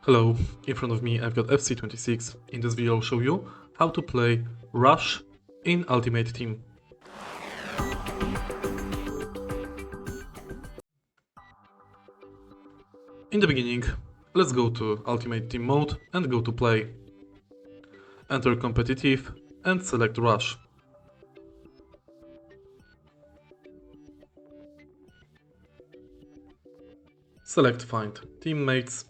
Hello, in front of me I've got FC26. In this video I'll show you how to play Rush in Ultimate Team. In the beginning, let's go to Ultimate Team mode and go to play. Enter competitive and select Rush. Select find teammates.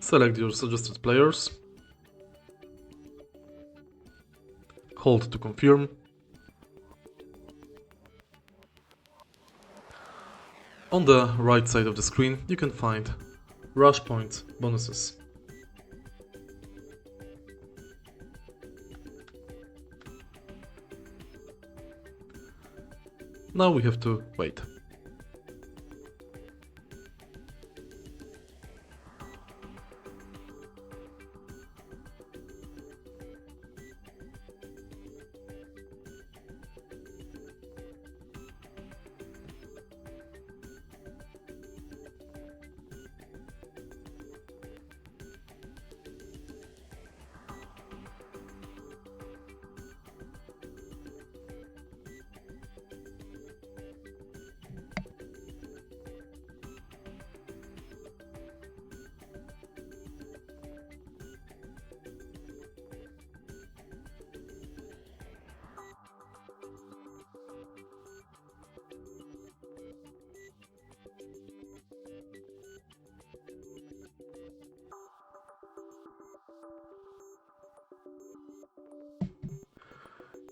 Select your suggested players. Hold to confirm. On the right side of the screen you can find Rush Point bonuses. Now we have to wait.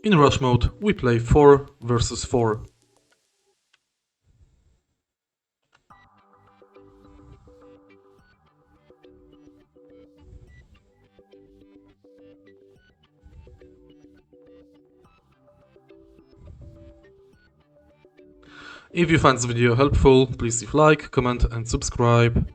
In Rush mode we play 4 versus 4. If you find this video helpful, please leave like, comment and subscribe.